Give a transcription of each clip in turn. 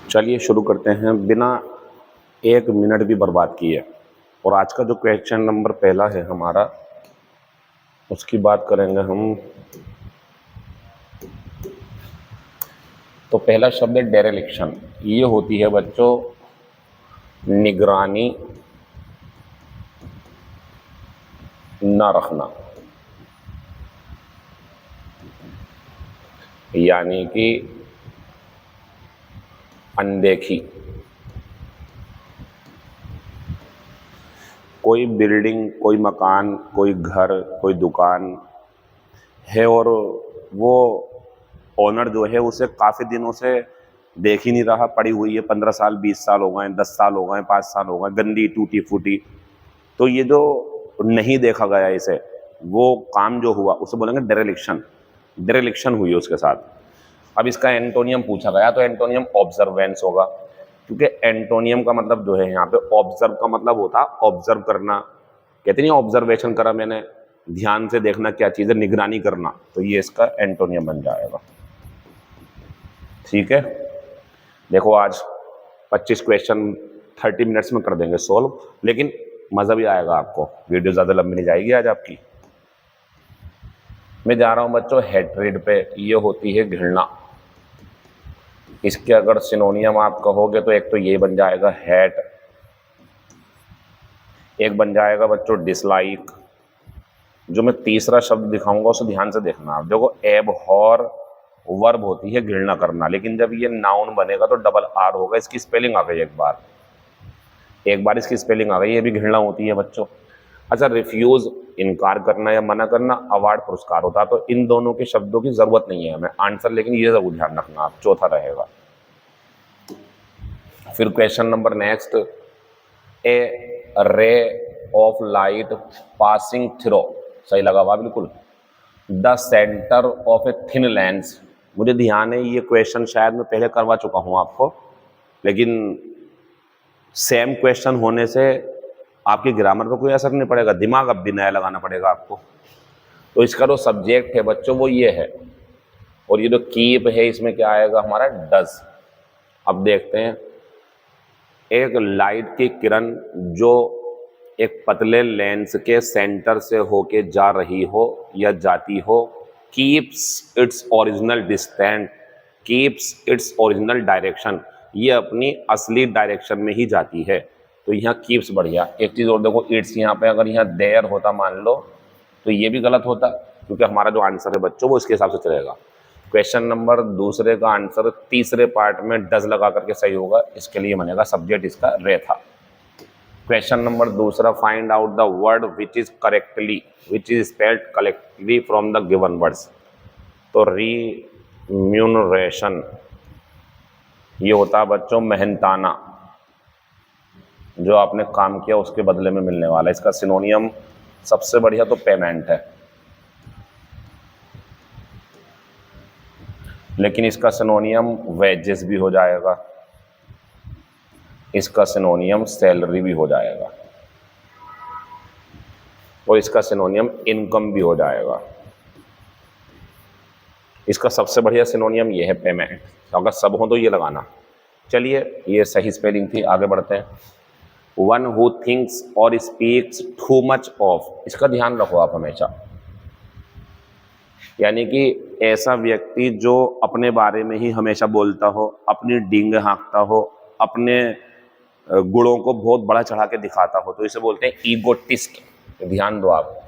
चलिए शुरू करते हैं बिना एक मिनट भी बर्बाद किए। और आज का जो क्वेश्चन नंबर पहला है हमारा, उसकी बात करेंगे हम। तो पहला शब्द है डेरेलिक्शन। ये होती है बच्चों निगरानी ना रखना, यानी कि अनदेखी। कोई बिल्डिंग, कोई मकान, कोई घर, कोई दुकान है और वो ओनर जो है उसे काफ़ी दिनों से देख ही नहीं रहा, पड़ी हुई है। 15 साल, 20 साल हो गए, 10 साल हो गए, 5 साल हो गए, गंदी टूटी फूटी। तो ये जो नहीं देखा गया इसे, वो काम जो हुआ उसे बोलेंगे डेरेलिक्शन। डेरेलिक्शन हुई है उसके साथ। अब इसका एंटोनियम पूछा गया तो एंटोनियम ऑब्जर्वेंस होगा, क्योंकि एंटोनियम का मतलब जो है यहाँ पे ऑब्जर्व का मतलब होता है ऑब्जर्व करना। कहते नहीं ऑब्जर्वेशन करा मैंने, ध्यान से देखना क्या चीज़ है, निगरानी करना। तो ये इसका एंटोनियम बन जाएगा। ठीक है, देखो आज 25 क्वेश्चन 30 मिनट्स में कर देंगे सोल्व, लेकिन मज़ा भी आएगा आपको। वीडियो ज़्यादा लंबी नहीं जाएगी आज आपकी। मैं जा रहा हूँ बच्चों हेट्रेड पे। ये होती है घृणा। इसके अगर सिनोनियम आप कहोगे तो एक तो ये बन जाएगा हेट, एक बन जाएगा बच्चों डिसलाइक। जो मैं तीसरा शब्द दिखाऊंगा उसे ध्यान से देखना आप। देखो एबहॉर वर्ब होती है घृणा करना, लेकिन जब ये नाउन बनेगा तो डबल आर होगा। इसकी स्पेलिंग आ गई एक बार इसकी स्पेलिंग आ गई, ये भी घृणा होती है बच्चों। अच्छा, रिफ्यूज इनकार करना या मना करना, अवार्ड पुरस्कार होता है। तो इन दोनों के शब्दों की जरूरत नहीं है हमें आंसर, लेकिन ये जरूर ध्यान रखना आप, चौथा रहेगा। फिर question number next, A ray of light passing throw, सही लगा हुआ बिल्कुल। The centre of a thin lens. मुझे ध्यान है ये क्वेश्चन शायद मैं पहले करवा चुका हूँ आपको, लेकिन सेम क्वेश्चन होने से आपकी ग्रामर पर कोई असर नहीं पड़ेगा, दिमाग अब भी नया लगाना पड़ेगा आपको। तो इसका जो सब्जेक्ट है बच्चों वो ये है, और ये जो कीप है इसमें क्या आएगा हमारा डज। अब देखते हैं, एक लाइट की किरण जो एक पतले लेंस के सेंटर से होके जा रही हो या जाती हो, keeps its original distance, keeps its original direction, ये अपनी असली डायरेक्शन में ही जाती है। तो यहाँ कीप्स बढ़िया। एक चीज़ और देखो, इट्स यहाँ पे अगर यहाँ देयर होता मान लो तो ये भी गलत होता, क्योंकि हमारा जो आंसर है बच्चों वो इसके हिसाब से चलेगा। क्वेश्चन नंबर दूसरे का आंसर तीसरे पार्ट में डज लगा करके सही होगा, इसके लिए बनेगा सब्जेक्ट इसका रे था। क्वेश्चन नंबर दूसरा, find out the word which is spelled correctly from the given words. तो रीम्यूनरेशन ये होता है बच्चों मेहनताना, जो आपने काम किया उसके बदले में मिलने वाला। इसका सिनोनियम सबसे बढ़िया तो पेमेंट है, लेकिन इसका सिनोनियम वेजेस भी हो जाएगा, इसका सिनोनियम सैलरी भी हो जाएगा, और इसका सिनोनियम इनकम भी हो जाएगा। इसका सबसे बढ़िया सिनोनियम ये है पेमेंट। अगर सब हो तो ये लगाना। चलिए, ये सही स्पेलिंग थी, आगे बढ़ते हैं। वन हु थिंक्स और स्पीक्स टू मच ऑफ, इसका ध्यान रखो आप हमेशा, यानी कि ऐसा व्यक्ति जो अपने बारे में ही हमेशा बोलता हो, अपनी डींग हाँकता हो, अपने गुणों को बहुत बड़ा चढ़ा के दिखाता हो, तो इसे बोलते हैं ईगोटिस्ट। ध्यान दो आप।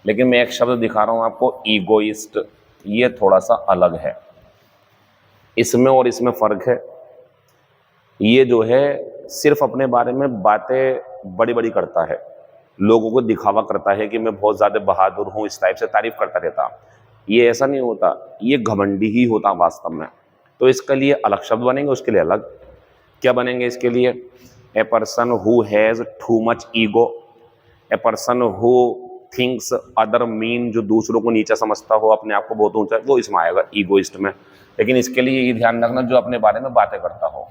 लेकिन मैं एक शब्द दिखा रहा हूं आपको, ईगोइस्ट। ये थोड़ा सा अलग है, इसमें और इसमें फर्क है। ये जो है सिर्फ अपने बारे में बातें बड़ी बड़ी करता है, लोगों को दिखावा करता है कि मैं बहुत ज़्यादा बहादुर हूँ, इस टाइप से तारीफ करता रहता। ये ऐसा नहीं होता, ये घमंडी ही होता वास्तव में। तो इसके लिए अलग शब्द बनेंगे, उसके लिए अलग। क्या बनेंगे इसके लिए? ए person who has too much ego, A person who thinks other mean, जो दूसरों को नीचा समझता हो, अपने आप को बहुत ऊंचा, वो इसमें आएगा ईगोइस्ट में। लेकिन इसके लिए ये ध्यान रखना जो अपने बारे में बातें करता हो।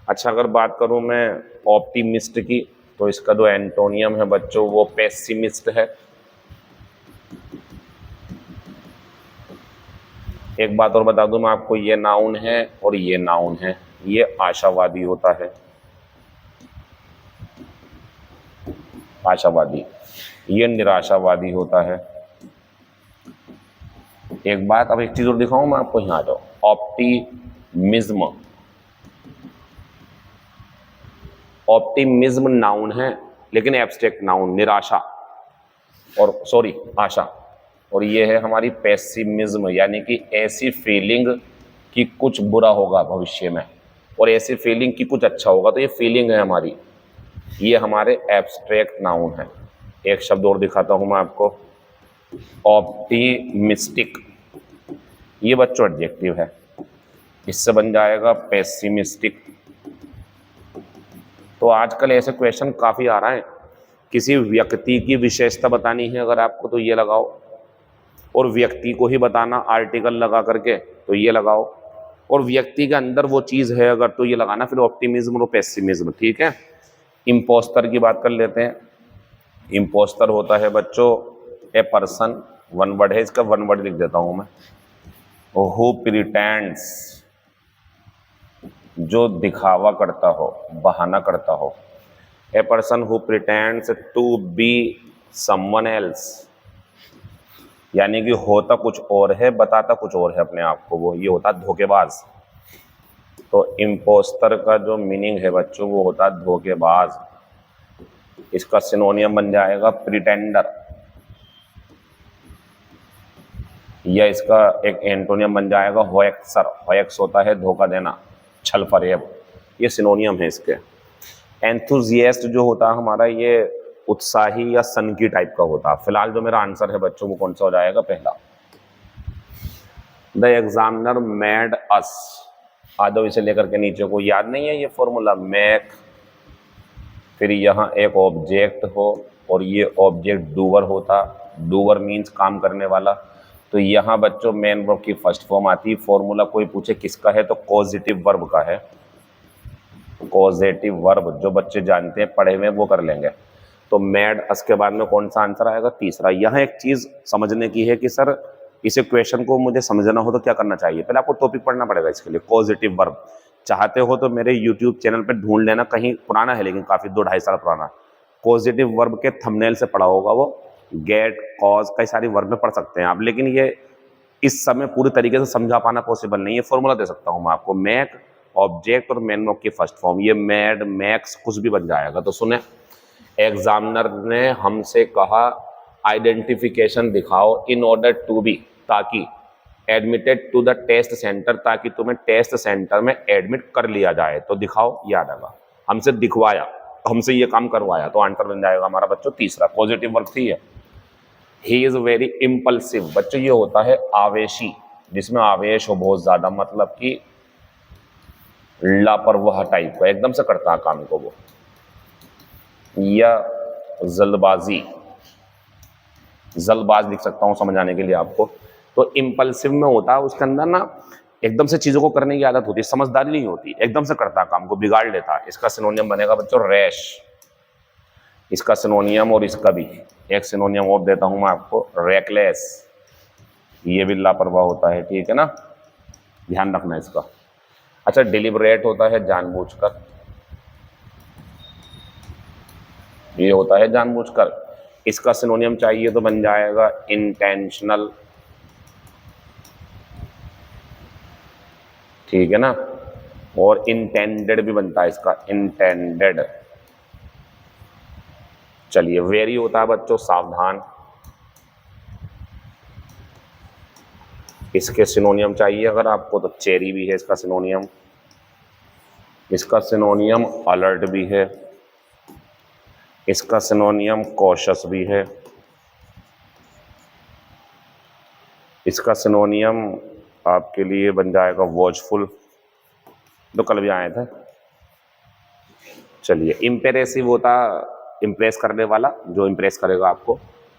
अच्छा, अगर बात करूं मैं ऑप्टिमिस्ट की, तो इसका जो एंटोनियम है बच्चों वो पेसिमिस्ट है। एक बात और बता दूं मैं आपको, ये नाउन है और ये नाउन है। ये आशावादी होता है, आशावादी। ये निराशावादी होता है। एक बात, अब एक चीज और दिखाऊं मैं आपको, यहाँ आ जाओ। ऑप्टिमिज्म, ऑप्टिमिज्म नाउन है लेकिन एब्स्ट्रैक्ट नाउन, निराशा और सॉरी आशा। और ये है हमारी पेसिमिज्म, यानी कि ऐसी फीलिंग कि कुछ बुरा होगा भविष्य में और ऐसी फीलिंग कि कुछ अच्छा होगा। तो ये फीलिंग है हमारी, ये हमारे एब्स्ट्रैक्ट नाउन है। एक शब्द और दिखाता हूं मैं आपको, ऑप्टिमिस्टिक। ये बच्चों एडजेक्टिव है, इससे बन जाएगा पेसिमिस्टिक। तो आजकल ऐसे क्वेश्चन काफी आ रहा है। किसी व्यक्ति की विशेषता बतानी है अगर आपको तो ये लगाओ, और व्यक्ति को ही बताना आर्टिकल लगा करके तो ये लगाओ, और व्यक्ति के अंदर वो चीज है अगर तो ये लगाना, फिर ऑप्टिमिज्म और पेसिमिज्म। ठीक है। इम्पोस्टर की बात कर लेते हैं। इम्पोस्टर होता है बच्चों ए पर्सन, वन वर्ड है, इसका वन वर्ड लिख देता हूं मैं, हु प्रिटेंड्स, जो दिखावा करता हो, बहाना करता हो। A person who pretends to be someone else, यानी कि होता कुछ और है, बताता कुछ और है अपने आप को, वो ये होता है धोखेबाज। तो इम्पोस्टर का जो मीनिंग है बच्चों वो होता है धोखेबाज। इसका सिनोनियम बन जाएगा प्रिटेंडर, या इसका एक एंटोनियम बन जाएगा होएक्सर। होएक्स होता है धोखा देना, छल फरेब, ये सिनोनियम है इसके। एंथुजियास्ट जो होता है हमारा, ये उत्साही या सनकी टाइप का होता है। फिलहाल जो मेरा आंसर है बच्चों वो कौन सा हो जाएगा, पहला। द एग्जामिनर मेड अस, आदो इसे लेकर के नीचे को याद नहीं है ये फॉर्मूला, मेक, फिर यहाँ एक ऑब्जेक्ट हो और ये ऑब्जेक्ट डूवर होता। डूवर मीन्स काम करने वाला। तो यहाँ बच्चों मेन वर्ब की फर्स्ट फॉर्म आती है। फॉर्मूला कोई पूछे किसका है तो कॉजेटिव वर्ब का है। कॉजेटिव वर्ब जो बच्चे जानते हैं पढ़े हुए वो कर लेंगे। तो मेड अस के बाद में कौन सा आंसर आएगा, तीसरा। यहाँ एक चीज समझने की है कि सर इसे क्वेश्चन को मुझे समझना हो तो क्या करना चाहिए, पहले आपको टॉपिक पढ़ना पड़ेगा इसके लिए। पॉजिटिव वर्ब चाहते हो तो मेरे यूट्यूब चैनल पे ढूंढ लेना, कहीं पुराना है लेकिन काफी 2-2.5 साल पुराना। पॉजिटिव वर्ब के थंबनेल से पढ़ा होगा वो, गेट, कॉज, कई सारी वर्ब में पढ़ सकते हैं आप, लेकिन ये इस समय पूरी तरीके से समझा पाना पॉसिबल नहीं है। फॉर्मूला दे सकता हूं मैं आपको, मेक, ऑब्जेक्ट और मेन वर्ब की फर्स्ट फॉर्म, ये मेड, मैक्स कुछ भी बन जाएगा। तो सुने, एग्जामिनर ने हमसे कहा आइडेंटिफिकेशन दिखाओ इन ऑर्डर टू बी, ताकि admitted to the test centre, ताकि तुम्हें टेस्ट सेंटर में एडमिट कर लिया जाए। तो दिखाओ याद आएगा, हमसे दिखवाया, हमसे ये काम करवाया, तो आंसर बन जाएगा हमारा बच्चों तीसरा। पॉजिटिव वर्ब थी है। ही इज वेरी इम्पल्सिव, बच्चों ये होता है आवेशी, जिसमें आवेश हो बहुत ज्यादा, मतलब कि लापरवाह टाइप का, एकदम से करता है काम को वो। या जल्दबाजी, जल्दबाज लिख सकता हूं समझाने के लिए आपको। तो इम्पल्सिव में होता है उसके अंदर ना एकदम से चीजों को करने की आदत होती है, समझदारी नहीं होती, एकदम से करता है काम को, बिगाड़ लेता है। इसका सिनोनियम बनेगा बच्चों रैश, इसका सिनोनियम, और इसका भी एक सिनोनियम और देता हूं मैं आपको, रेकलेस, ये भी लापरवाह होता है। ठीक है ना, ध्यान रखना इसका। अच्छा, डिलिबरेट होता है जानबूझकर, ये होता है जानबूझकर। इसका सिनोनियम चाहिए तो बन जाएगा इंटेंशनल। ठीक है ना, और इंटेंडेड भी बनता है इसका, इंटेंडेड। चलिए, वेरी होता है बच्चों सावधान, इसके सिनोनियम चाहिए अगर आपको तो चेरी भी है इसका सिनोनियम। इसका सिनोनियम अलर्ट भी है, इसका सिनोनियम कॉशस भी है, इसका सिनोनियम आपके लिए बन जाएगा वॉचफुल, तो कल भी आए थे। चलिए, इंप्रेसिव होता इंप्रेस करने वाला, जो इंप्रेस करेगा आपको।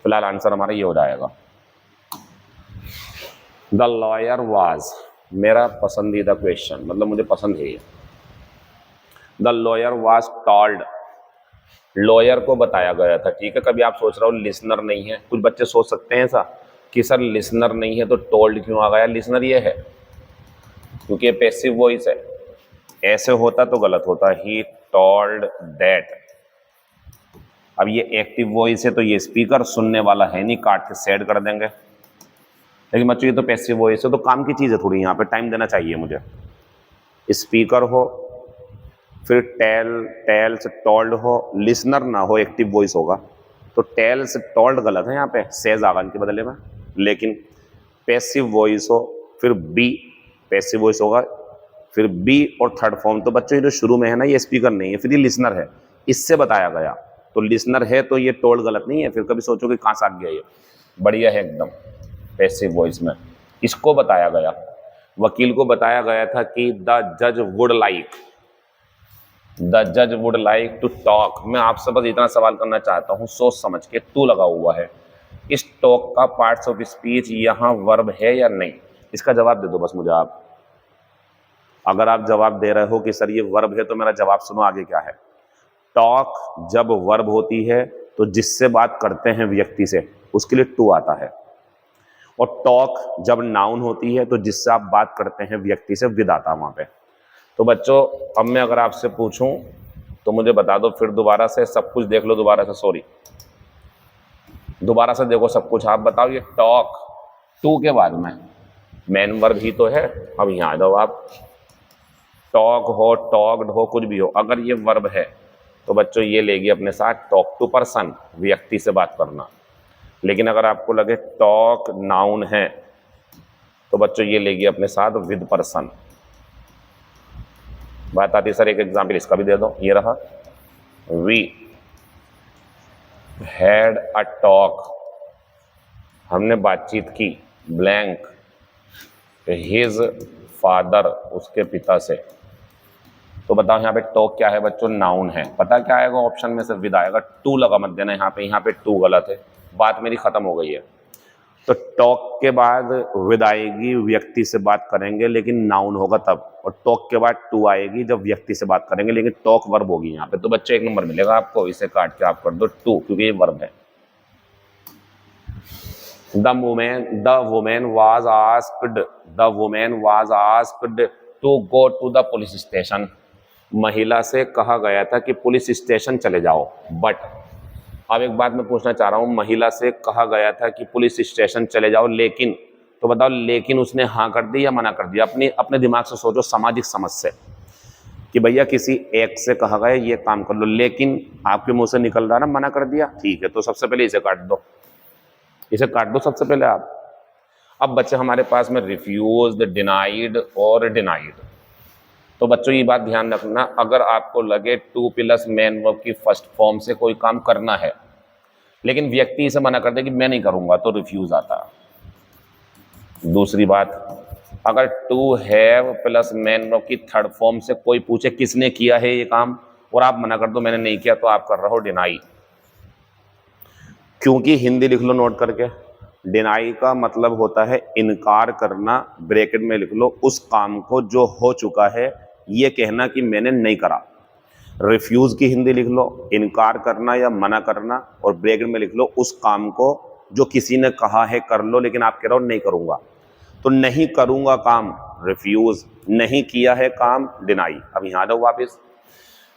फिलहाल आंसर हमारा ये हो जाएगा। द लॉयर वाज, मेरा पसंदीदा क्वेश्चन, मतलब मुझे पसंद है ये। The lawyer was told, lawyer को बताया गया था। ठीक है, कभी आप सोच रहे हो लिसनर नहीं है, कुछ बच्चे सोच सकते हैं ऐसा, कि सर लिसनर नहीं है तो टोल्ड क्यों आ गया? लिसनर ये है क्योंकि ये पैसिव वॉइस है। ऐसे होता तो गलत होता, ही टोल्ड दैट। अब ये एक्टिव वॉइस है तो ये स्पीकर सुनने वाला है नहीं, काट के सेड कर देंगे। लेकिन बच्चों ये तो पैसिव वॉइस है, तो काम की चीज़ है थोड़ी, यहाँ पे टाइम देना चाहिए मुझे। स्पीकर हो, फिर टेल से टोल्ड हो, लिसनर ना हो, एक्टिव वॉइस होगा तो टेल से टोल्ड गलत है, यहाँ पे सेज आगा के बदले में। लेकिन पैसिव वॉइस हो, फिर बी पैसिव वॉइस होगा, फिर बी और थर्ड फॉर्म। तो बच्चों ये जो शुरू में है ना, ये स्पीकर नहीं है, फिर ये लिसनर है, इससे बताया गया। तो लिसनर है तो ये टोल्ड गलत नहीं है, फिर कभी सोचो कि कहाँ से आ गया, ये बढ़िया है एकदम पैसिव वॉइस में। इसको बताया गया, वकील को बताया गया था कि द जज वुड लाइक टू टॉक। मैं आपसे बस इतना सवाल करना चाहता हूँ, सोच समझ के, टू लगा हुआ है, इस टॉक का पार्ट्स ऑफ स्पीच यहाँ वर्ब है या नहीं? इसका जवाब दे दो बस मुझे आप। अगर आप जवाब दे रहे हो कि सर ये वर्ब है, तो मेरा जवाब सुनो आगे क्या है। टॉक जब वर्ब होती है तो जिससे बात करते हैं व्यक्ति से, उसके लिए टू आता है। और टॉक जब नाउन होती है तो जिससे आप बात करते हैं व्यक्ति से, विद आता है वहां पे। तो बच्चों अब मैं अगर आपसे पूछूं तो मुझे बता दो, फिर दोबारा से सब कुछ देख लो, दोबारा से, सॉरी, दोबारा से देखो सब कुछ। आप बताओ ये टॉक टू के बाद में मेन वर्ब ही तो है। अब यहाँ आ जाओ आप, टॉक हो, टॉक्ड हो, कुछ भी हो, अगर ये वर्ब है तो बच्चों ये लेगी अपने साथ टॉक टू पर्सन, व्यक्ति से बात करना। लेकिन अगर आपको लगे टॉक नाउन है तो बच्चों ये लेगी अपने साथ विद पर्सन। बात आती है सर एक एग्जाम्पल इसका भी दे दो, ये रहा, वी हैड अ टॉक, हमने बातचीत की, ब्लैंक हिज फादर, उसके पिता से। तो बताओ यहाँ पे टॉक क्या है बच्चों? नाउन है। पता क्या आएगा ऑप्शन में से? विद आएगा। टू लगा मत देना यहाँ पे टू गलत है, बात मेरी खत्म हो गई है। तो टॉक के बाद विद आएगी, व्यक्ति से बात करेंगे, लेकिन नाउन होगा तब। और टॉक के बाद टू आएगी जब व्यक्ति से बात करेंगे, लेकिन टॉक वर्ब होगी यहाँ पे। तो बच्चे एक नंबर मिलेगा आपको, इसे काट के आप कर दो टू, क्योंकि ये वर्ब है। The woman was asked to go to the police station. महिला से कहा गया था कि पुलिस स्टेशन चले जाओ। बट अब एक बात मैं पूछना चाह रहा हूँ, महिला से कहा गया था कि पुलिस स्टेशन चले जाओ, लेकिन, तो बताओ लेकिन उसने हाँ कर दी या मना कर दिया? अपने दिमाग से सोचो, सामाजिक समझ से, कि भैया किसी एक से कहा गया ये काम कर लो, लेकिन आपके मुंह से निकल रहा ना मना कर दिया, ठीक है, तो सबसे पहले इसे काट दो, इसे काट दो सबसे पहले आप। अब बच्चे हमारे पास में रिफ्यूज्ड, डिनाइड और डिनाइड। तो बच्चों ये बात ध्यान रखना, अगर आपको लगे टू प्लस मेन वर्ब की फर्स्ट फॉर्म से कोई काम करना है, लेकिन व्यक्ति इसे मना कर दे कि मैं नहीं करूंगा, तो रिफ्यूज आता है। दूसरी बात, अगर to have plus main verb की थर्ड फॉर्म से कोई पूछे किसने किया है ये काम, और आप मना कर दो मैंने नहीं किया, तो आप कर रहे हो डिनाई। क्योंकि हिंदी लिख लो नोट करके, डिनाई का मतलब होता है इनकार करना, ब्रैकेट में लिख लो, उस काम को जो हो चुका है ये कहना कि मैंने नहीं करा। रिफ्यूज की हिंदी लिख लो, इनकार करना या मना करना, और ब्रैकेट में लिख लो उस काम को जो किसी ने कहा है कर लो, लेकिन आप कह रहे हो नहीं करूंगा। तो नहीं करूंगा काम रिफ्यूज, नहीं किया है काम डिनाई। अब यहाँ दो वापिस,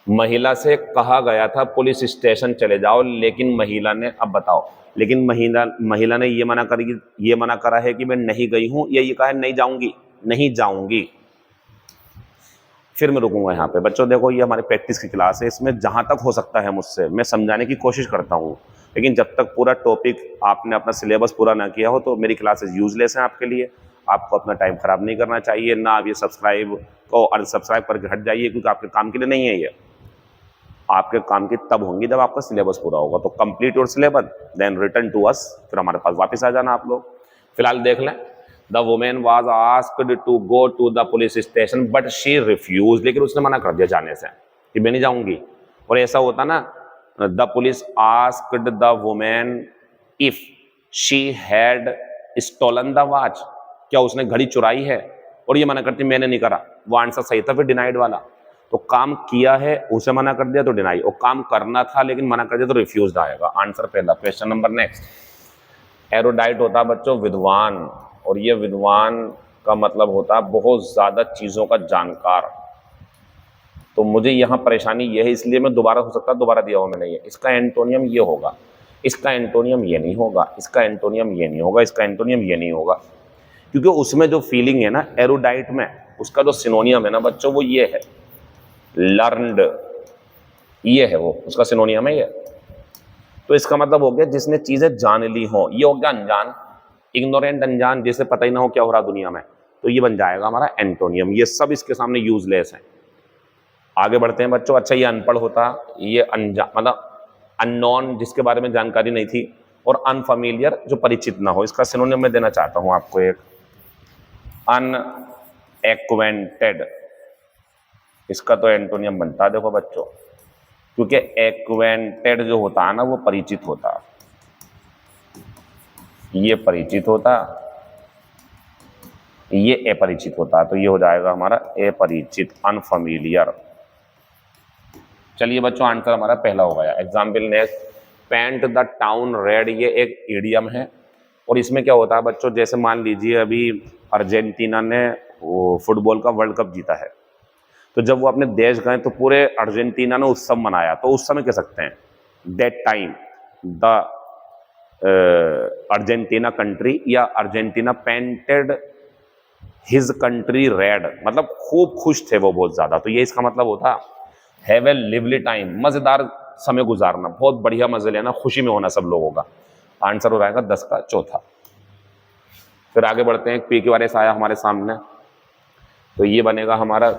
महिला से कहा गया था पुलिस स्टेशन चले जाओ, लेकिन महिला ने, अब बताओ, लेकिन महिला ने ये मना करा है कि मैं नहीं गई हूं, या ये कहा है नहीं जाऊंगी, नहीं जाऊंगी। फिर मैं रुकूंगा यहाँ पे। बच्चों देखो ये हमारी प्रैक्टिस की क्लास है, इसमें जहां तक हो सकता है मुझसे मैं समझाने की कोशिश करता हूँ, लेकिन जब तक पूरा टॉपिक आपने अपना सिलेबस पूरा ना किया हो तो मेरी क्लासेस यूजलेस हैं आपके लिए। आपको अपना टाइम खराब नहीं करना चाहिए, ना आप ये सब्सक्राइब को अनसब्सक्राइब करके हट जाइए, क्योंकि आपके काम के लिए नहीं है ये। आपके काम की तब होंगी जब आपका सिलेबस पूरा होगा। तो complete your syllabus then return to us, फिर हमारे पास वापस आ जाना आप लोग। फिलहाल देख लें, the women was asked to go to the police station but she refuse, लेकिन उसने मना कर दिया जाने से कि मैं नहीं जाऊंगी। और ऐसा होता ना, the police asked the women if she had stolen the watch, क्या उसने घड़ी चुराई है, और ये मना करती मैंने नहीं करा, वो आंसर सही था फिर डिनाइड वाला। तो काम किया है उसे मना कर दिया तो डिनाई, और काम करना था लेकिन मना कर दिया तो रिफ्यूज्ड आएगा। आंसर पहला। क्वेश्चन नंबर नेक्स्ट, एरोडाइट होता है बच्चों विद्वान, और ये विद्वान का मतलब होता है बहुत ज्यादा चीजों का जानकार। तो मुझे यहाँ परेशानी ये है, इसलिए मैं दोबारा, हो सकता है दोबारा दिया हुआ मैंने ये, इसका एंटोनियम ये होगा, इसका एंटोनियम ये नहीं होगा, इसका एंटोनियम ये नहीं होगा, इसका एंटोनियम ये नहीं होगा, क्योंकि उसमें जो फीलिंग है ना एरोडाइट में, उसका जो सिनोनियम है ना बच्चों वो ये है लर्नड, ये है वो उसका सिनोनियम है ये। तो इसका मतलब हो गया जिसने चीजें जान ली हो, ये हो गया अनजान, इग्नोरेंट, अनजान, जिसे पता ही ना हो क्या हो रहा दुनिया में, तो ये बन जाएगा हमारा एंटोनियम। ये सब इसके सामने यूजलेस है। आगे बढ़ते हैं बच्चों। अच्छा, ये अनपढ़ होता, ये अनजान मतलब अननोन, जिसके बारे में जानकारी नहीं थी, और अनफेमिलियर, जो परिचित ना हो। इसका सिनोनिम मैं देना चाहता हूं आपको एक, अनएक्वेंटेड। इसका तो एंटोनियम बनता है देखो बच्चों, क्योंकि एक्वेंटेड जो होता है ना वो परिचित होता, ये परिचित होता, ये अपरिचित होता, तो ये हो जाएगा हमारा अपरिचित, अनफेमिलियर। चलिए बच्चों, आंसर हमारा पहला हो गया। Example next, paint the town red, ये एक इडियम है, और इसमें क्या होता है बच्चों, जैसे मान लीजिए अभी अर्जेंटीना ने वो फुटबॉल का वर्ल्ड कप जीता है, तो जब वो अपने देश गए तो पूरे अर्जेंटीना ने उत्सव मनाया, तो उस समय कह सकते हैं that time the Argentina country, या Argentina painted his country red, मतलब खूब खुश थे वो बहुत ज्यादा। तो ये इसका मतलब होता हैव ए लिवली टाइम, मजेदार समय गुजारना, बहुत बढ़िया मजे लेना, खुशी में होना सब लोगों का। आंसर हो जाएगा 10 का चौथा। फिर आगे बढ़ते हैं, पी क्यू आर एस आया हमारे सामने, तो ये बनेगा हमारा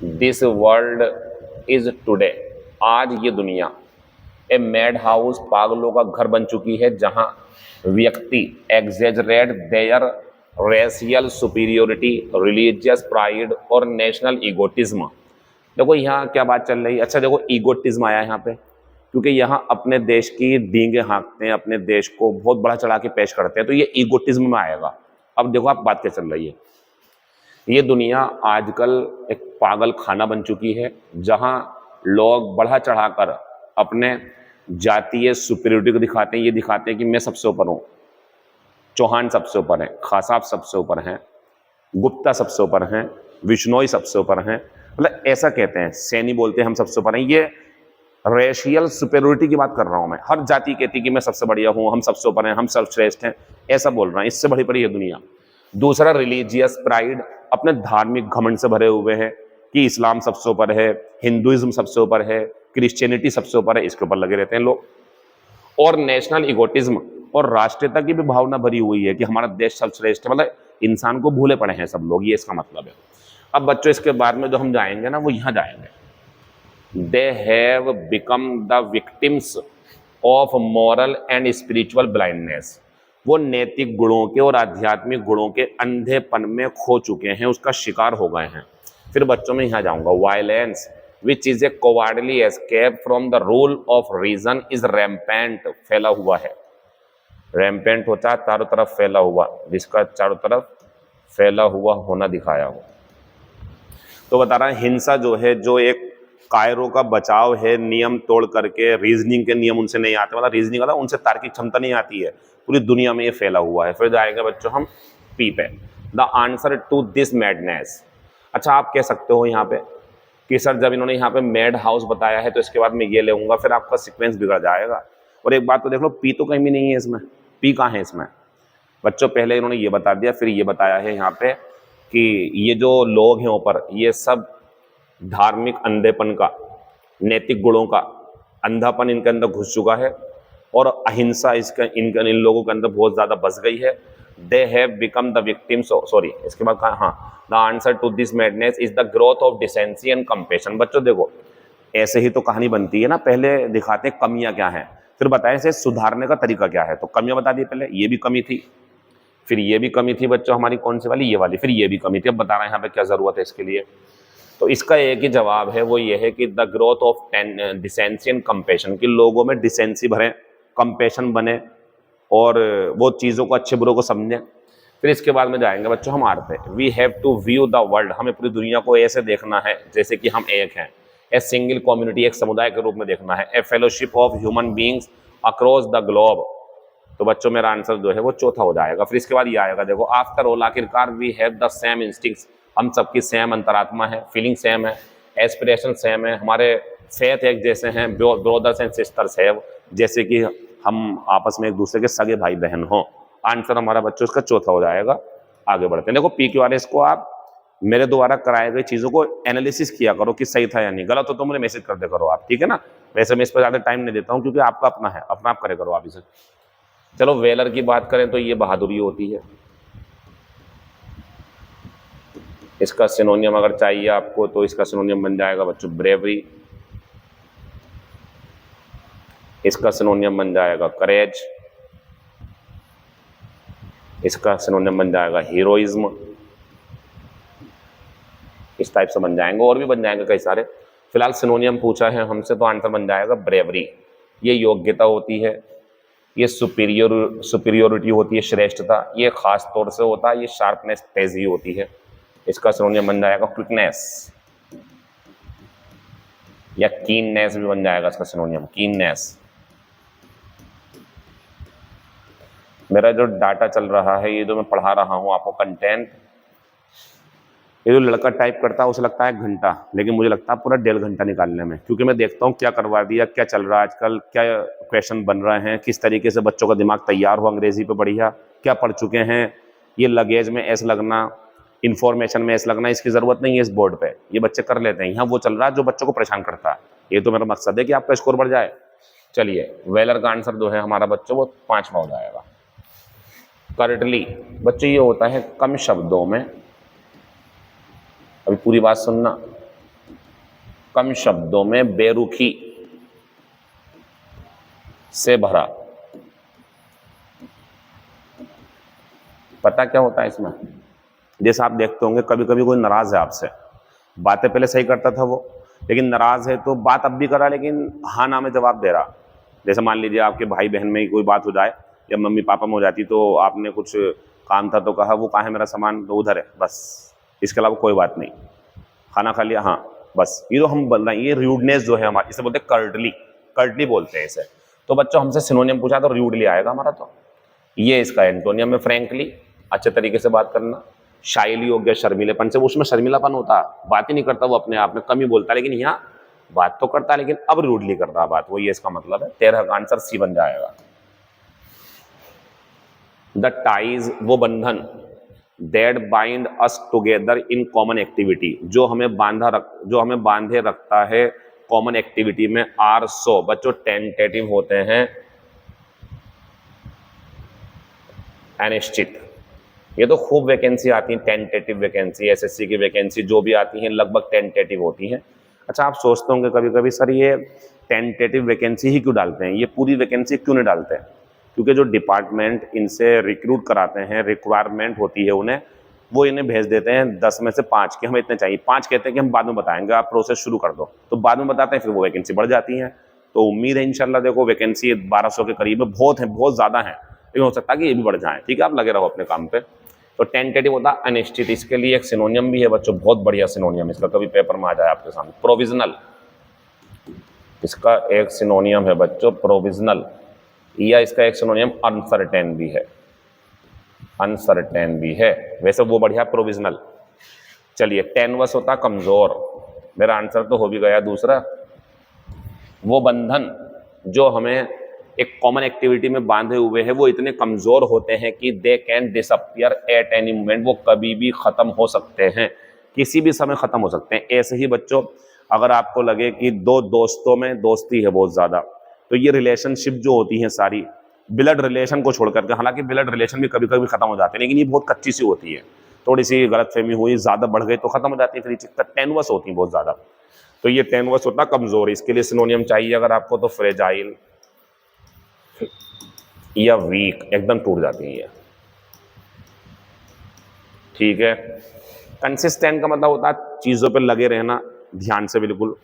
दिस वर्ल्ड इज टुडे, आज ये दुनिया, ए मैड हाउस, पागलों का घर बन चुकी है, जहां व्यक्ति exaggerate their racial superiority, religious pride और नेशनल ईगोटिज्म। देखो यहाँ क्या बात चल रही है। अच्छा देखो, ईगोटिज्म आया यहाँ पे, क्योंकि यहाँ अपने देश की डींगे हाँकते हैं, अपने देश को बहुत बड़ा चढ़ा के पेश करते हैं, तो ये ईगोटिज्म में आएगा। अब देखो आप बात क्या चल रही है, ये दुनिया आजकल एक पागल खाना बन चुकी है, जहां लोग बढ़ा चढ़ाकर अपने जातीय सुपीरियरिटी को दिखाते हैं। ये दिखाते हैं कि मैं सबसे ऊपर हूं, चौहान सबसे ऊपर हैं, खासाब सबसे ऊपर हैं, गुप्ता सबसे ऊपर हैं, विश्नोई सबसे ऊपर हैं, मतलब ऐसा कहते हैं, सैनी बोलते हैं हम सबसे ऊपर हैं। ये रेशियल सुपीरियरिटी की बात कर रहा हूं मैं, हर जाति कहती है कि मैं सबसे बढ़िया हूं, हम सबसे ऊपर हैं, हम सर्वश्रेष्ठ हैं, ऐसा बोल रहा है। इससे बड़ी बड़ी है दुनिया। दूसरा, रिलीजियस प्राइड, अपने धार्मिक घमंड से भरे हुए हैं कि इस्लाम सबसे ऊपर है, हिंदुइज्म सबसे ऊपर है, क्रिश्चियनिटी सबसे ऊपर है, इसके ऊपर लगे रहते हैं लोग। और नेशनल इगोटिज्म, और राष्ट्रीयता की भी भावना भरी हुई है कि हमारा देश सर्वश्रेष्ठ है, मतलब इंसान को भूले पड़े हैं सब लोग, ये इसका मतलब है। अब बच्चों इसके बाद में जो हम जाएंगे ना, वो यहाँ जाएंगे, दे have become the victims of moral and spiritual blindness, वो नैतिक गुणों के और आध्यात्मिक गुणों के अंधेपन में खो चुके हैं, उसका शिकार हो गए हैं। फिर बच्चों में यहाँ जाऊंगा, violence which is a cowardly escape from the rule of reason is rampant, फैला हुआ है। रैम्पेंट होता है चारों तरफ फैला हुआ, जिसका चारों तरफ फैला हुआ होना दिखाया हो। तो बता रहा है, हिंसा जो है, जो एक कायरों का बचाव है, नियम तोड़ करके, रीजनिंग के नियम उनसे नहीं आते, मतलब रीजनिंग का उनसे तार्किक क्षमता नहीं आती है, पूरी दुनिया में ये फैला हुआ है। फिर जाएगा बच्चों हम पी पे, the answer to this madness. अच्छा, आप कह सकते हो यहाँ पे कि सर जब इन्होंने यहाँ पे मैड हाउस बताया है तो इसके बाद मैं ये लेऊंगा, फिर आपका सीक्वेंस बिगड़ जाएगा। और एक बात तो देख लो, पी तो कहीं भी नहीं है इसमें, पी कहाँ है इसमें बच्चों? पहले इन्होंने ये बता दिया, फिर ये बताया है यहाँ पे कि ये जो लोग हैं ऊपर, ये सब धार्मिक अंधेपन का, नैतिक गुणों का अंधापन इनके अंदर घुस चुका है, और अहिंसा इसका इन लोगों के अंदर बहुत ज्यादा बस गई है। They have become the victims, sorry इसके बाद कहा, हाँ, the answer to this madness is the growth of decency and compassion. बच्चों देखो, ऐसे ही तो कहानी बनती है ना, पहले दिखाते हैं कमियां क्या हैं, फिर बताएं इसे सुधारने का तरीका क्या है। तो कमियां बता दी पहले, ये भी कमी थी, फिर ये भी कमी थी बच्चों हमारी, कौन सी वाली, ये वाली, फिर ये भी कमी थी। अब बता रहे हैं यहाँ पे क्या जरूरत है इसके लिए। तो इसका एक ही जवाब है, वो ये है कि the growth of decency and compassion, कि लोगों में डिसेंसी भरे, कंपेशन बने, और वो चीज़ों को, अच्छे बुरों को समझें। फिर इसके बाद में जाएंगे बच्चों हम आर पे, we have to view the world, हमें पूरी दुनिया को ऐसे देखना है जैसे कि हम एक हैं, ए सिंगल कम्युनिटी, एक समुदाय के रूप में देखना है, a fellowship of human beings across the globe, तो बच्चों मेरा आंसर जो है वो चौथा हो जाएगा। फिर इसके बाद ये आएगा, देखो, आफ्टर ऑल, आखिरकार, we have the same instincts, हम सबकी सेम अंतरात्मा है, फीलिंग सेम है, एस्पिरेशन सेम है, हमारे फेथ एक जैसे हैं, ब्रदर्स एंड सिस्टर्स है, जैसे कि हम आपस में एक दूसरे के सगे भाई बहन हों। आंसर हमारा बच्चों इसका चौथा हो जाएगा। आगे बढ़ते हैं। देखो, PQRS को आप मेरे द्वारा कराए गए चीजों को एनालिसिस किया करो कि सही था या नहीं, गलत हो तो मुझे मैसेज कर दे करो आप, ठीक है ना। वैसे मैं इस पर ज्यादा टाइम नहीं देता हूं क्योंकि आपका अपना है, अपना आप करे करो आप इसे। चलो, वेलर की बात करें तो ये बहादुरी होती है। इसका सिनोनियम अगर चाहिए आपको तो इसका सिनोनियम बन जाएगा बच्चों ब्रेवरी। इसका सिनोनियम बन जाएगा करेज। इसका सिनोनियम बन जाएगा हीरोइज्म। इस टाइप से बन जाएंगे, और भी बन जाएंगे कई सारे। फिलहाल सिनोनियम पूछा है हमसे तो आंसर बन जाएगा ब्रेवरी। ये योग्यता होती है, ये सुपीरियोरिटी होती है, श्रेष्ठता। ये खास तौर से होता है, ये शार्पनेस, तेजी होती है। इसका सिनोनियम बन जाएगा क्विकनेस, या कीननेस भी बन जाएगा इसका सिनोनियम, कीननेस। मेरा जो डाटा चल रहा है, ये जो मैं पढ़ा रहा हूं आपको कंटेंट, ये जो लड़का टाइप करता है उसे लगता है 1 घंटा, लेकिन मुझे लगता है पूरा 1.5 घंटा निकालने में, क्योंकि मैं देखता हूँ क्या करवा दिया, क्या चल रहा है आजकल, क्या क्वेश्चन बन रहे हैं, किस तरीके से बच्चों का दिमाग तैयार हो अंग्रेजी पे बढ़िया, क्या पढ़ चुके हैं। ये लगेज में एस लगना, इन्फॉर्मेशन में एस लगना, इसकी ज़रूरत नहीं है इस बोर्ड पर, ये बच्चे कर लेते हैं। यहाँ वो चल रहा है जो बच्चों को परेशान करता है। ये तो मेरा मकसद है कि आपका स्कोर बढ़ जाए। चलिए, वेलर का आंसर जो है हमारा बच्चों वो 5वां हो जाएगा। कर्टली बच्चों ये होता है कम शब्दों में, अभी पूरी बात सुनना, कम शब्दों में बेरुखी से भरा। पता क्या होता है इसमें? जैसे आप देखते होंगे कभी कभी कोई नाराज है आपसे, बातें पहले सही करता था वो, लेकिन नाराज है तो बात अब भी करा लेकिन हाँ ना में जवाब दे रहा। जैसे मान लीजिए आपके भाई बहन में ही कोई बात हो जाए या मम्मी पापा में हो जाती, तो आपने कुछ काम था तो कहा वो कहाँ है मेरा सामान, तो उधर है, बस, इसके अलावा कोई बात नहीं। खाना खा लिया, हाँ बस। ये तो हम बोल रहे हैं, ये रूडनेस जो है हमारी, इसे बोलते हैं कर्टली, कर्टली बोलते हैं इसे। तो बच्चों हमसे सिनोनियम पूछा तो रूडली आएगा हमारा। तो ये इसका एंटोनियम में फ्रैंकली, अच्छे तरीके से बात करना। शाइली हो गया शर्मीलेपन से, उसमें शर्मीलापन होता है, बात ही नहीं करता वो, अपने आप में कम ही बोलता है, लेकिन यहाँ बात तो करता है लेकिन अब रूडली कर रहा बात वो, ये इसका मतलब है। 13 का आंसर सी बन जाएगा। द टाइज, वो बंधन, that bind us together in common activity, जो हमें बांधे रखता है कॉमन एक्टिविटी में, आर सो बच्चों टेंटेटिव होते हैं, अनिश्चित। ये तो खूब वैकेंसी आती है, टेंटेटिव वैकेंसी, एसएससी की वैकेंसी जो भी आती है लगभग टेंटेटिव होती है। अच्छा, आप सोचते होंगे कभी कभी सर ये टेंटेटिव वैकेंसी ही क्यों डालते हैं, ये पूरी वैकेंसी क्यों नहीं डालते हैं? क्योंकि जो डिपार्टमेंट इनसे रिक्रूट कराते हैं, रिक्वायरमेंट होती है उन्हें, वो इन्हें भेज देते हैं 10 में से 5 कि हमें इतने चाहिए, 5 कहते हैं कि हम बाद में बताएंगे, आप प्रोसेस शुरू कर दो, तो बाद में बताते हैं, फिर वो वैकेंसी बढ़ जाती है। तो उम्मीद है इंशाल्लाह, देखो वैकेंसी 1200 के करीब है, बहुत है, बहुत ज़्यादा है, लेकिन हो सकता है कि ये भी बढ़ जाए। ठीक है, आप लगे रहो अपने काम पे। तो टेंटेटिव होता है अनिश्चित। इसके लिए एक सिनोनियम भी है बच्चों, बहुत बढ़िया सिनोनियम, इसका कभी पेपर में आ जाए आपके सामने, प्रोविजनल। इसका एक सिनोनियम है बच्चों प्रोविजनल, या इसका एक सिनोनियम अनसर्टेन भी है, अनसर्टेन भी है, वैसे वो बढ़िया प्रोविजनल। चलिए, टेनवस होता कमजोर, मेरा आंसर तो हो भी गया दूसरा। वो बंधन जो हमें एक कॉमन एक्टिविटी में बांधे हुए हैं, वो इतने कमजोर होते हैं कि they can disappear at any moment, वो कभी भी खत्म हो सकते हैं, किसी भी समय खत्म हो सकते हैं। ऐसे ही बच्चों, अगर आपको लगे कि 2 दोस्तों में दोस्ती है बहुत ज्यादा, तो ये रिलेशनशिप जो होती हैं सारी, ब्लड रिलेशन को छोड़ करके, हालांकि ब्लड रिलेशन भी कभी कभी खत्म हो जाते हैं, लेकिन ये बहुत कच्ची सी होती है, थोड़ी सी गलतफहमी हुई, ज्यादा बढ़ गई तो खत्म हो जाती है, फिर ये टेनवस होती है बहुत ज्यादा। तो ये टेनवस होता कमजोर। इसके लिए सिनोनियम चाहिए अगर आपको, तो फ्रेजाइल या वीक, एकदम टूट जाती है ये। ठीक है। कंसिस्टेंट का मतलब होता है चीजों पे लगे रहना ध्यान से, बिल्कुल।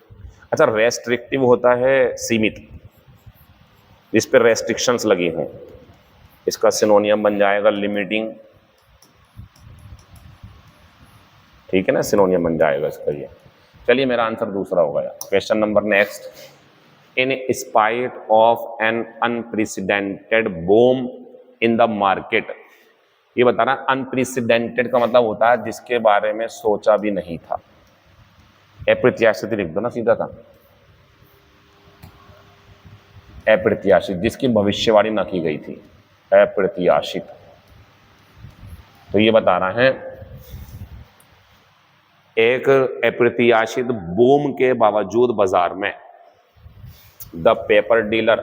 अच्छा, रेस्ट्रिक्टिव होता है सीमित, जिस पे रेस्ट्रिक्शंस लगी हों, इसका सिनोनियम बन जाएगा लिमिटिंग। ठीक है ना, सिनोनियम बन जाएगा इसका ये। चलिए, मेरा आंसर दूसरा हो गया। Question number next, in spite of an unprecedented boom in the market. ये बताना अनप्रेसिडेंटेड का मतलब होता है जिसके बारे में सोचा भी नहीं था। अप्रत्याशित लिख दो ना सीधा था, अप्रत्याशित जिसकी भविष्यवाणी न की गई थी, अप्रत्याशित। तो ये बताना है एक अप्रत्याशित बूम के बावजूद बाजार में the paper dealer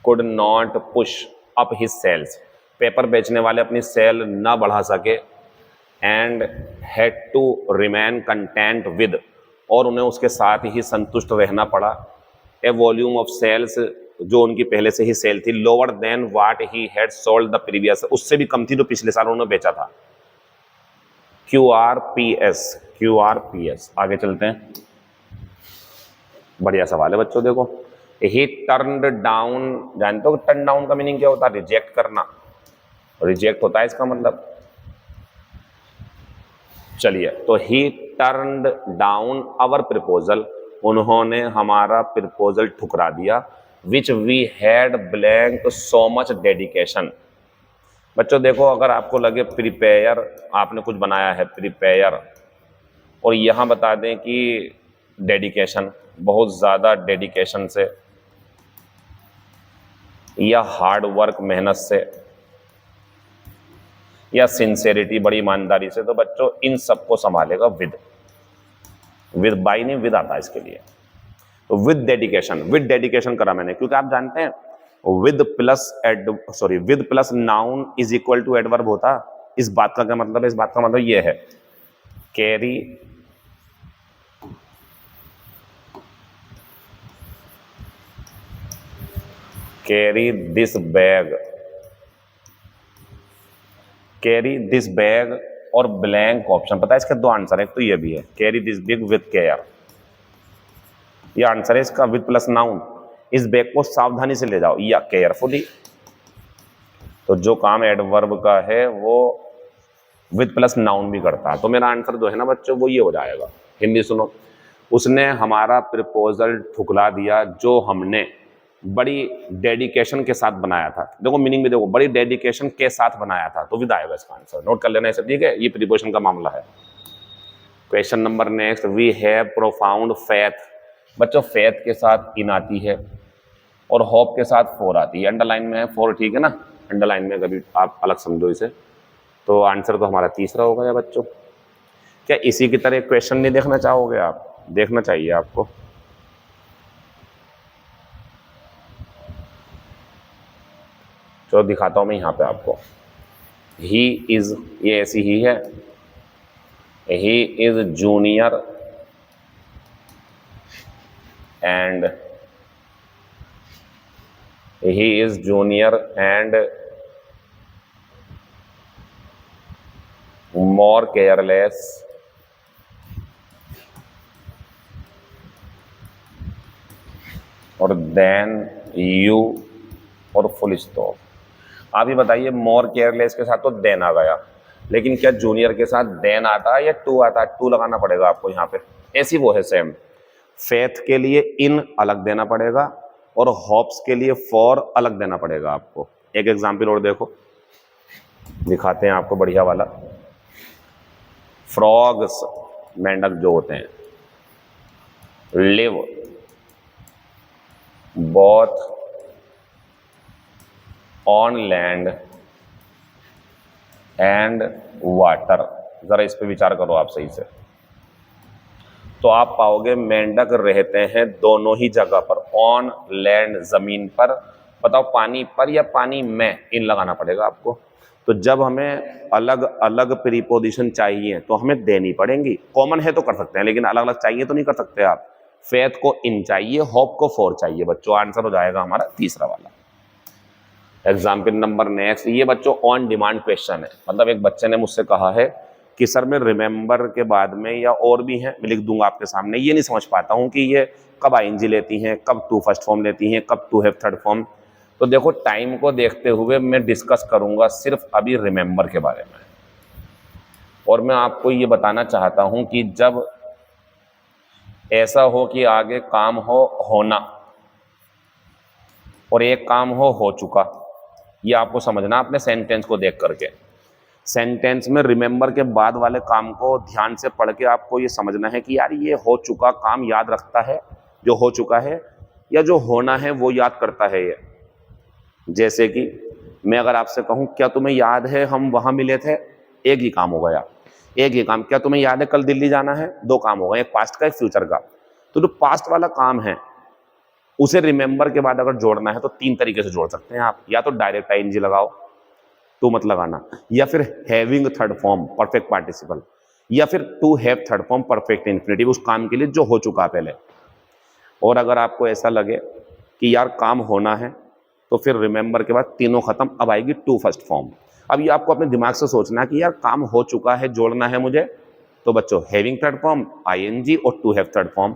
could not push up his sales, paper बेचने वाले अपनी सेल न बढ़ा सके, and had to remain content with, और उन्हें उसके साथ ही संतुष्ट रहना पड़ा, ए वॉल्यूम ऑफ सेल्स जो उनकी पहले से ही सेल थी lower than what he had sold the previous, उससे भी कम थी जो पिछले साल उन्होंने बेचा था। QRPS, QRPS। आगे चलते हैं, बढ़िया सवाल है बच्चों। देखो, ही टर्न्ड डाउन, जानते हो टर्न डाउन का मीनिंग क्या होता है? रिजेक्ट करना, रिजेक्ट होता है इसका मतलब। चलिए, तो he turned down our proposal, उन्होंने हमारा प्रपोजल ठुकरा दिया, which we had blank so much dedication. बच्चों देखो, अगर आपको लगे प्रिपेयर, आपने कुछ बनाया है प्रिपेयर, और यहाँ बता दें कि डेडिकेशन, बहुत ज़्यादा डेडिकेशन से या हार्ड वर्क, मेहनत से, या सिंसेरिटी, बड़ी ईमानदारी से, तो बच्चों इन सबको संभालेगा विद, विद बाई नहीं, विद आता है इसके लिए। तो विद डेडिकेशन, विद डेडिकेशन करा मैंने, क्योंकि आप जानते हैं with plus noun is equal to adverb होता। इस बात का क्या मतलब है? इस बात का मतलब ये है, carry this bag, carry this bag और ब्लैंक ऑप्शन। पता है इसके दो आंसर है, एक तो ये भी है carry this bag with care, ये आंसर है इसका, विद प्लस नाउन, इस बैग को सावधानी से ले जाओ, या केयरफुली। तो जो काम एडवर्ब का है वो विद प्लस नाउन भी करता है। तो मेरा आंसर जो है ना बच्चों वो ये हो जाएगा। हिंदी सुनो, उसने हमारा प्रपोजल ठुकरा दिया जो हमने बड़ी डेडिकेशन के साथ बनाया था। देखो मीनिंग भी देखो, बड़ी डेडिकेशन के साथ बनाया था, तो विद आएगा इसका आंसर। नोट कर लेना ऐसे, ठीक है? ये प्रीपोजिशन का मामला है। Question number next, we have profound faith. बच्चों फेथ के साथ इन आती है और होप के साथ फोर आती है। अंडरलाइन में है फोर, ठीक है ना? अंडरलाइन में कभी आप अलग समझो इसे। तो आंसर तो हमारा तीसरा होगा या बच्चों। क्या इसी की तरह क्वेश्चन नहीं देखना चाहोगे आप? देखना चाहिए आपको। चलो दिखाता हूं मैं यहाँ पे आपको। ही इज, ये ऐसी ही है, he is junior and he is junior and more careless और then you और फुल स्टॉप। आप ही बताइए, मोर केयरलेस के साथ तो देन आ गया, लेकिन क्या जूनियर के साथ देन आता है या टू आता है? टू लगाना पड़ेगा आपको यहाँ पे। ऐसी वो है सेम। फेथ के लिए इन अलग देना पड़ेगा और होप्स के लिए फॉर अलग देना पड़ेगा आपको। एक एग्जाम्पल और देखो, दिखाते हैं आपको बढ़िया वाला। फ्रॉग्स, मेंढक जो होते हैं, live both on land and water. जरा इस पे विचार करो आप सही से, तो आप पाओगे मेंढक रहते हैं दोनों ही जगह पर, ऑन लैंड जमीन पर। बताओ पानी पर या पानी में? इन लगाना पड़ेगा आपको। तो जब हमें अलग अलग प्रीपोजिशन चाहिए तो हमें देनी पड़ेंगी। कॉमन है तो कर सकते हैं, लेकिन अलग अलग चाहिए तो नहीं कर सकते आप। फेथ को इन चाहिए, होप को फॉर चाहिए। बच्चों आंसर हो जाएगा हमारा तीसरा वाला। एग्जाम्पल नंबर नेक्स्ट, ये बच्चों ऑन डिमांड क्वेश्चन है। मतलब एक बच्चे ने मुझसे कहा है कि सर मैं रिमेंबर के बाद में, या और भी हैं, मैं लिख दूंगा आपके सामने, ये नहीं समझ पाता हूँ कि ये कब आईएनजी लेती हैं, कब टू फर्स्ट फॉर्म लेती हैं, कब टू हैव थर्ड फॉर्म। तो देखो टाइम को देखते हुए मैं डिस्कस करूंगा सिर्फ अभी रिमेंबर के बारे में। और मैं आपको ये बताना चाहता हूं कि जब ऐसा हो कि आगे काम हो होना और एक काम हो चुका, ये आपको समझना अपने सेंटेंस को देख करके। सेंटेंस में रिमेंबर के बाद वाले काम को ध्यान से पढ़ के आपको ये समझना है कि यार ये हो चुका काम याद रखता है, जो हो चुका है, या जो होना है वो याद करता है ये। जैसे कि मैं अगर आपसे कहूं क्या तुम्हें याद है हम वहां मिले थे, एक ही काम हो गया, एक ही काम। क्या तुम्हें याद है कल दिल्ली जाना है, दो काम हो गए, एक पास्ट का एक फ्यूचर का। तो जो पास्ट वाला काम है उसे रिमेंबर के बाद अगर जोड़ना है तो तीन तरीके से जोड़ सकते हैं आप। या तो डायरेक्ट आईएनजी लगाओ, टू मत लगाना, या फिर having third form perfect participle, या फिर to have third form perfect infinitive, उस काम के लिए जो हो चुका पहले। और अगर आपको ऐसा लगे कि यार काम होना है तो फिर रिमेंबर के बाद तीनों खत्म, अब आएगी टू फर्स्ट फॉर्म। अब ये आपको अपने दिमाग से सोचना कि यार काम हो चुका है जोड़ना है मुझे, तो बच्चों हैविंग थर्ड फॉर्म, आईएनजी और टू हैव थर्ड फॉर्म।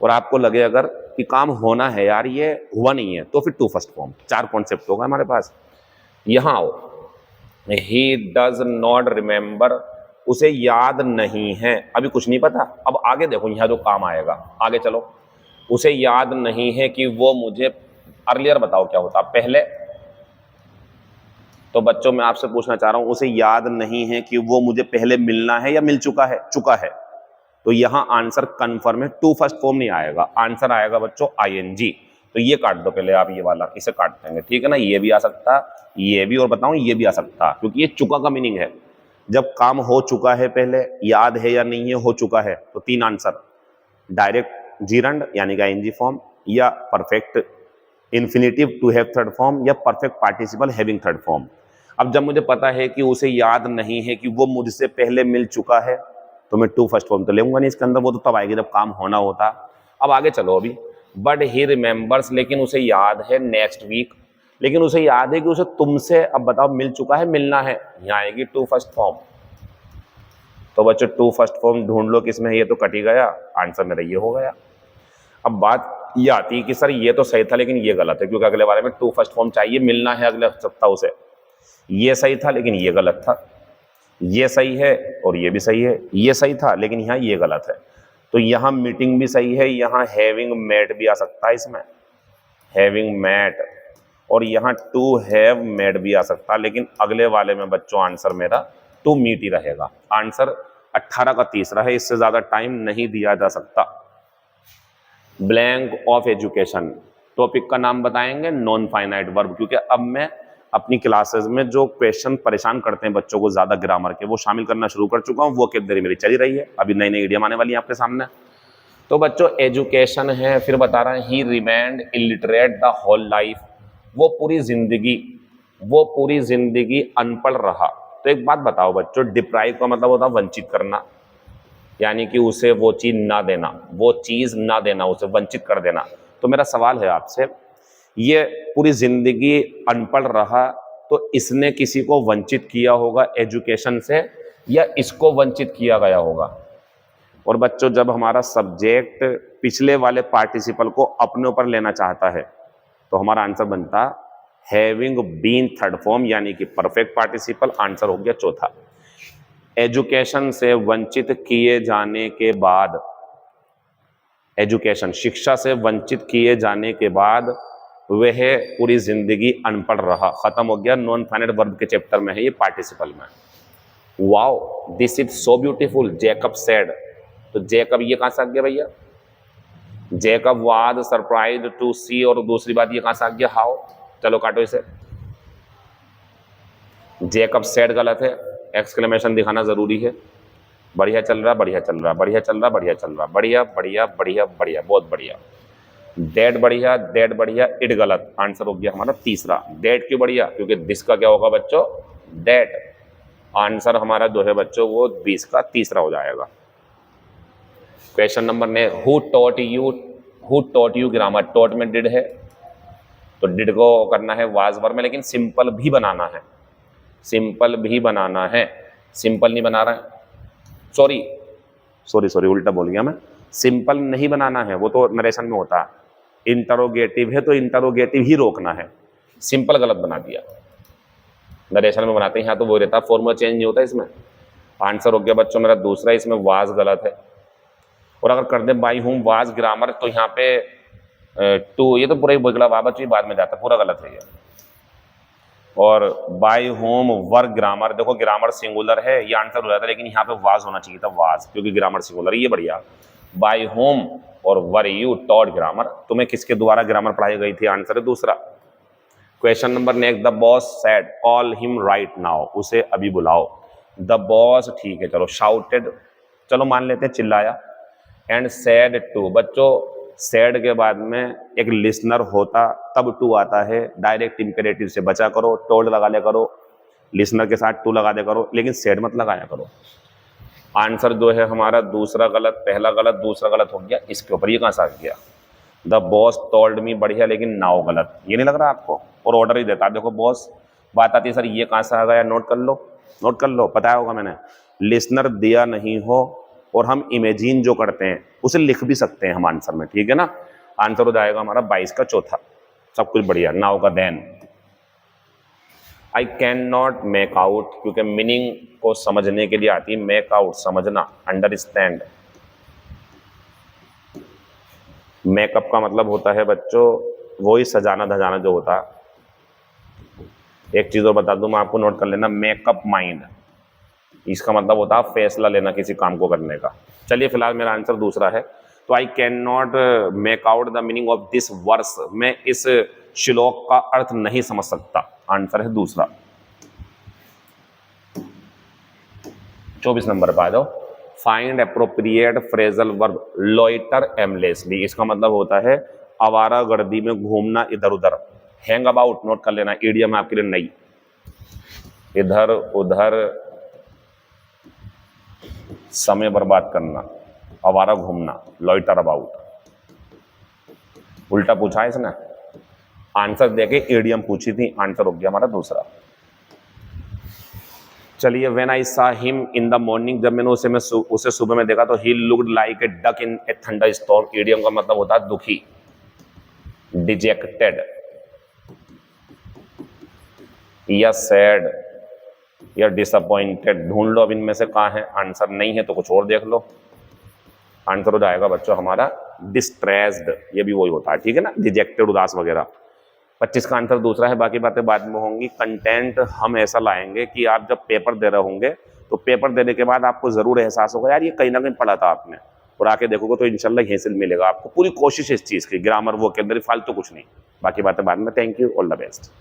और आपको लगे अगर कि काम होना है यार ये हुआ नहीं है, तो फिर टू फर्स्ट फॉर्म। चार कॉन्सेप्ट होगा हमारे पास। यहां आओ, ही डज नॉट रिमेंबर, उसे याद नहीं है, अभी कुछ नहीं पता। अब आगे देखो यहां जो काम आएगा, आगे चलो। उसे याद नहीं है कि वो मुझे, अर्लियर बताओ क्या होता पहले। तो बच्चों मैं आपसे पूछना चाह रहा हूं, उसे याद नहीं है कि वो मुझे पहले मिलना है या मिल चुका है, चुका है। तो यहां आंसर कन्फर्म है, टू फर्स्ट फॉर्म नहीं आएगा, आंसर आएगा बच्चों आईएनजी। तो ये काट दो पहले आप, ये वाला इसे काट देंगे, ठीक है ना। ये भी आ सकता, ये भी, और बताऊं ये भी आ सकता, क्योंकि ये चुका का मीनिंग है। जब काम हो चुका है पहले, याद है या नहीं है, हो चुका है, तो तीन आंसर, डायरेक्ट जीरंड यानी कि आईएनजी फॉर्म, या perfect infinitive to have third form, या perfect participle having third form. अब जब मुझे पता है कि उसे याद नहीं है कि वो मुझसे पहले मिल चुका है, तो मैं टू फर्स्ट फॉर्म तो लेऊंगा नहीं इसके अंदर, वो तो तब आएगी जब काम होना होता। अब आगे चलो अभी, बट ही रिमेंबर्स, लेकिन उसे याद है नेक्स्ट वीक, लेकिन उसे याद है कि उसे तुमसे, अब बताओ मिल चुका है, मिलना है, यहाँ आएगी टू फर्स्ट फॉर्म। तो बच्चों टू फर्स्ट फॉर्म ढूंढ लो किसमें है, ये तो कट ही गया, आंसर मेरा ये हो गया। अब बात ये आती है कि सर ये तो सही था लेकिन ये गलत है, क्योंकि अगले बारे में टू फर्स्ट फॉर्म चाहिए, मिलना है अगले सप्ताह उसे। ये सही था लेकिन ये गलत था, ये सही है और ये भी सही है, ये सही था लेकिन यहाँ ये गलत है। तो यहाँ मीटिंग भी सही है, यहाँ हैविंग मेट भी आ सकता है इसमें, हैविंग मेट, और यहाँ टू हैव मेट भी आ सकता है, लेकिन अगले वाले में बच्चों आंसर मेरा टू मीट ही रहेगा। आंसर 18 का तीसरा है, इससे ज्यादा टाइम नहीं दिया जा सकता। ब्लैंक ऑफ एजुकेशन, टॉपिक का नाम बताएंगे नॉन फाइनाइट वर्ब, क्योंकि अब मैं अपनी क्लासेस में जो क्वेश्चन परेशान करते हैं बच्चों को ज्यादा ग्रामर के, वो शामिल करना शुरू कर चुका हूँ, वो कैटेगरी मेरी चली रही है, अभी नई नई इडियम आने वाली है आपके सामने। तो बच्चों एजुकेशन है, फिर बता रहा है he remained illiterate the whole life, वो पूरी जिंदगी अनपढ़ रहा। तो एक बात बताओ बच्चों, डिप्राइव का मतलब होता है वंचित करना, यानी कि उसे वो चीज ना देना, वो चीज ना देना, उसे वंचित कर देना। तो मेरा सवाल है आपसे, ये पूरी जिंदगी अनपढ़ रहा, तो इसने किसी को वंचित किया होगा एजुकेशन से, या इसको वंचित किया गया होगा? और बच्चों जब हमारा सब्जेक्ट पिछले वाले पार्टिसिपल को अपने ऊपर लेना चाहता है, तो हमारा आंसर बनता हैविंग बीन थर्ड फॉर्म, यानी कि परफेक्ट पार्टिसिपल, आंसर हो गया चौथा। एजुकेशन से वंचित किए जाने के बाद, एजुकेशन शिक्षा से वंचित किए जाने के बाद वह पूरी जिंदगी अनपढ़ रहा, खत्म हो गया, नॉन फाइनाइट वर्ब के चैप्टर में है ये, पार्टिसिपल में। Wow this is so beautiful, Jacob said. तो जैकब ये कहां से आ गया भैया? जैकब वाज सरप्राइज्ड टू सी, और दूसरी बात ये कहां से आ गया? हाउ। चलो काटो इसे, जैकब सेड गलत है, एक्सक्लेमेशन दिखाना जरूरी है। बढ़िया चल रहा, बढ़िया चल रहा, बढ़िया चल रहा, बढ़िया चल रहा, बढ़िया बढ़िया बढ़िया बढ़िया, बहुत बढ़िया। डेट बढ़िया, डेट बढ़िया, इट गलत, आंसर हो गया हमारा तीसरा। डेट क्यों बढ़िया? क्योंकि दिस का क्या होगा बच्चों? डेट। आंसर हमारा जो है बच्चों वो 20 का तीसरा हो जाएगा। क्वेश्चन नंबर ने who taught you grammar, taught में डिड है, तो डिड को करना है वाज वर्ब में, लेकिन सिंपल भी बनाना है, सिंपल भी बनाना है, सिंपल नहीं बना रहा है, सॉरी उल्टा बोल गया मैं, सिंपल नहीं बनाना है, वो तो नरेशन में होता है। इंटरोगेटिव है तो इंटरोगेटिव ही रोकना है, सिंपल गलत बना दिया, नरेशन में बनाते हैं, यहाँ तो वो रहता है, फॉर्मूला चेंज नहीं होता इसमें। आंसर हो गया बच्चों मेरा दूसरा, इसमें वाज गलत है। और अगर कर दे बाई हूँ वाज ग्रामर, तो यहाँ पे टू, ये तो पूरा ही बगला बाबा बाद में जाता, पूरा गलत है ये। और बाय होम वर ग्रामर, देखो ग्रामर सिंगुलर है, ये आंसर हो जाता है, लेकिन यहाँ पे वाज होना चाहिए था, वाज, क्योंकि ग्रामर सिंगुलर है, ये बढ़िया। बाय होम और वर यू टॉट ग्रामर, तुम्हें किसके द्वारा ग्रामर पढ़ाई गई थी, आंसर है दूसरा। Question number next, the boss said call him right now, उसे अभी बुलाओ। द बॉस, ठीक है चलो, शाउटेड, चलो मान लेते हैं चिल्लाया, एंड सैड टू, बच्चों सैड के बाद में एक लिसनर होता तब टू आता है, डायरेक्ट इंपेरेटिव से बचा करो, टोल्ड लगा लिया करो, लिसनर के साथ टू लगा दिया करो, लेकिन सैड मत लगाया करो। आंसर जो है हमारा दूसरा गलत, पहला गलत, दूसरा गलत हो गया, इसके ऊपर ये कहाँ से आ गया। द बॉस टोल्ड मी, बढ़िया, लेकिन नाउ गलत, ये नहीं लग रहा आपको, और ऑर्डर ही देता, देखो बॉस, बात आती है सर ये कहाँ से आ गया, नोट कर लो, नोट कर लो, पता होगा मैंने, लिसनर दिया नहीं हो और हम इमेजिन जो करते हैं उसे लिख भी सकते हैं हम आंसर में, ठीक है ना। आंसर हो जाएगा हमारा 22 का चौथा, सब कुछ बढ़िया। नाउ का then, I can not make out, क्योंकि मीनिंग को समझने के लिए आती है, मेक आउट समझना, अंडरस्टैंड। मेकअप का मतलब होता है बच्चों वही सजाना धजाना जो होता है। एक चीज और बता दूं मैं आपको, नोट कर लेना, मेकअप माइंड, इसका मतलब होता है फैसला लेना किसी काम को करने का। चलिए फिलहाल मेरा आंसर दूसरा है, तो I can not make out the meaning of this verse, मैं इस श्लोक का अर्थ नहीं समझ सकता, आंसर है दूसरा। 24 नंबर पर आ जाओ, find appropriate phrasal verb loiter aimlessly, इसका मतलब होता है आवारागर्दी में घूमना इधर उधर। हैंग अबाउट नोट कर लेना, इडियम आपके लिए नई, इधर उधर समय बर्बाद करना, आवारा घूमना, लॉइटर अबाउट। उल्टा पूछा है इसने, आंसर देके इडियम पूछी थी, आंसर हो गया हमारा दूसरा। चलिए, व्हेन आई सा हिम इन द मॉर्निंग, जब मैंने उसे सुबह में देखा तो he looked like a duck in A thunder storm, idiom का मतलब होता है दुखी, डिजेक्टेड या सैड या डिसअपॉइंटेड। ढूंढ लो अब इनमें से कहाँ है, आंसर नहीं है तो कुछ और देख लो। आंसर हो जाएगा बच्चों हमारा डिस्ट्रेस्ड, ये भी वही होता है, ठीक है ना, डिजेक्टेड, उदास वगैरह। 25 का आंसर दूसरा है, बाकी बातें बाद में होंगी। कंटेंट हम ऐसा लाएंगे कि आप जब पेपर दे रहे होंगे तो पेपर देने के बाद आपको जरूर एहसास होगा यार ये कहीं ना कहीं पढ़ा था आपने, और आके देखोगे तो इंशाल्लाह यहीं से मिलेगा आपको। पूरी कोशिश इस चीज़ की, ग्रामर वो के अंदर फालतू कुछ नहीं, बाकी बातें बाद में। Thank you, all the best.